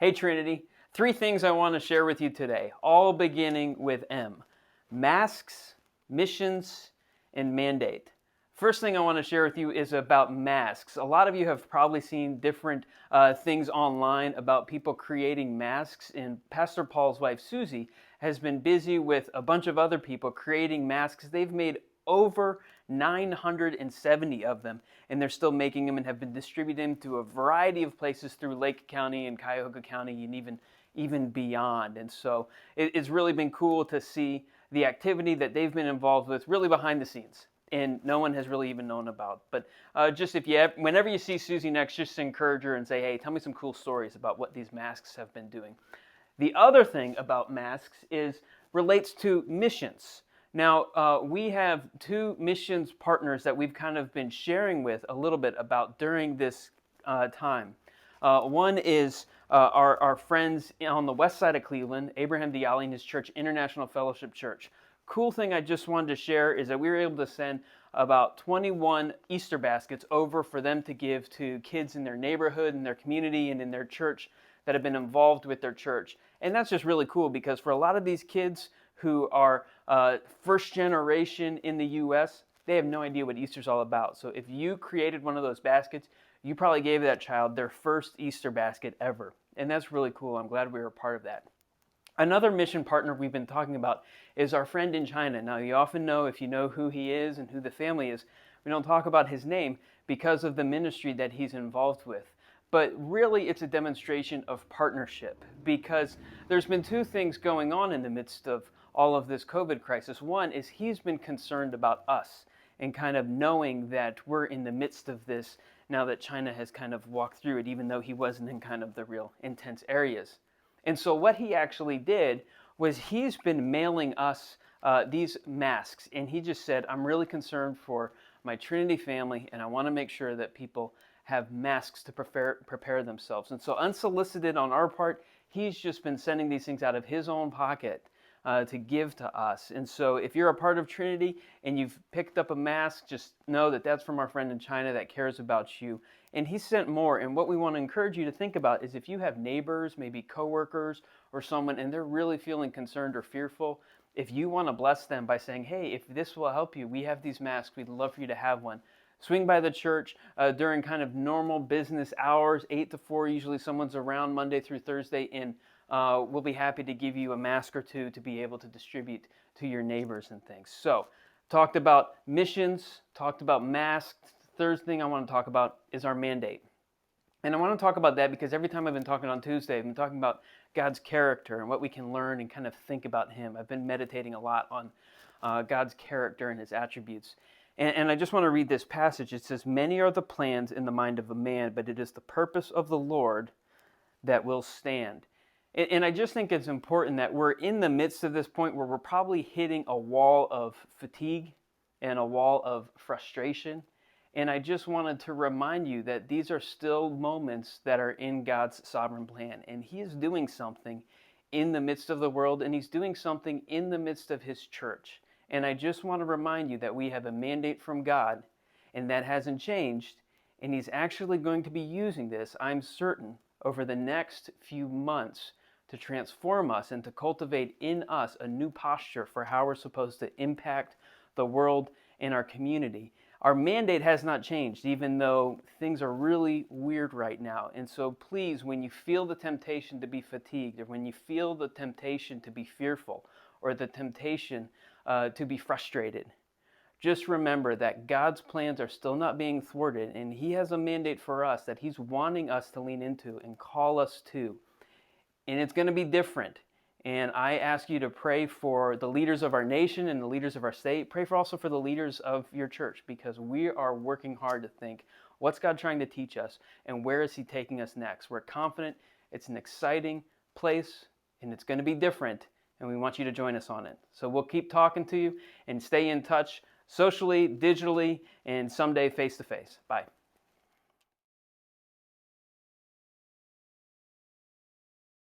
Hey Trinity, three things I want to share with you today, all beginning with M. Masks, missions, and mandate. First thing I want to share with you is about masks. A lot of you have probably seen different things online about people creating masks, and Pastor Paul's wife Susie has been busy with a bunch of other people creating masks. They've made over 970 of them, and they're still making them and have been distributing them to a variety of places through Lake County and Cuyahoga County and even beyond. And so it's really been cool to see the activity that they've been involved with really behind the scenes, and no one has really even known about. But just whenever you see Susie next, just encourage her and say, hey, tell me some cool stories about what these masks have been doing. The other thing about masks relates to missions. Now, we have two missions partners that we've kind of been sharing with a little bit about during this time. One is our friends on the west side of Cleveland, Abraham Dialli and his church, International Fellowship Church. Cool thing I just wanted to share is that we were able to send about 21 Easter baskets over for them to give to kids in their neighborhood, in their community, and in their church that have been involved with their church. And that's just really cool because for a lot of these kids who are first generation in the U.S., they have no idea what Easter's all about. So if you created one of those baskets, you probably gave that child their first Easter basket ever. And that's really cool. I'm glad we were a part of that. Another mission partner we've been talking about is our friend in China. Now, you often know, if you know who he is and who the family is, we don't talk about his name because of the ministry that he's involved with. But really, it's a demonstration of partnership because there's been two things going on in the midst of all of this COVID crisis. One is he's been concerned about us and kind of knowing that we're in the midst of this now that China has kind of walked through it, even though he wasn't in kind of the real intense areas. And so what he actually did was he's been mailing us these masks, and he just said, I'm really concerned for my Trinity family, and I want to make sure that people have masks to prepare themselves. And so unsolicited on our part, he's just been sending these things out of his own pocket to give to us. And so if you're a part of Trinity and you've picked up a mask, just know that that's from our friend in China that cares about you. And he sent more. And what we want to encourage you to think about is if you have neighbors, maybe coworkers or someone, and they're really feeling concerned or fearful, if you want to bless them by saying, hey, if this will help you, we have these masks, we'd love for you to have one. Swing by the church during kind of normal business hours, 8 to 4, usually someone's around Monday through Thursday, and we'll be happy to give you a mask or two to be able to distribute to your neighbors and things. So, talked about missions, talked about masks. Third thing I want to talk about is our mandate. And I want to talk about that because every time I've been talking on Tuesday, I've been talking about God's character and what we can learn and kind of think about Him. I've been meditating a lot on God's character and His attributes. And I just want to read this passage. It says, many are the plans in the mind of a man, but it is the purpose of the Lord that will stand. And I just think it's important that we're in the midst of this point where we're probably hitting a wall of fatigue and a wall of frustration. And I just wanted to remind you that these are still moments that are in God's sovereign plan. And He is doing something in the midst of the world, and He's doing something in the midst of His church. And I just want to remind you that we have a mandate from God, and that hasn't changed. And He's actually going to be using this, I'm certain, over the next few months to transform us and to cultivate in us a new posture for how we're supposed to impact the world and our community. Our mandate has not changed, even though things are really weird right now. And so please, when you feel the temptation to be fatigued, or when you feel the temptation to be fearful, or the temptation to be frustrated, just remember that God's plans are still not being thwarted, and He has a mandate for us that He's wanting us to lean into and call us to. And it's going to be different. And I ask you to pray for the leaders of our nation and the leaders of our state. Pray for also for the leaders of your church, because we are working hard to think, what's God trying to teach us and where is He taking us next? We're confident it's an exciting place and it's going to be different, and we want you to join us on it. So we'll keep talking to you and stay in touch socially, digitally, and someday face to face. Bye.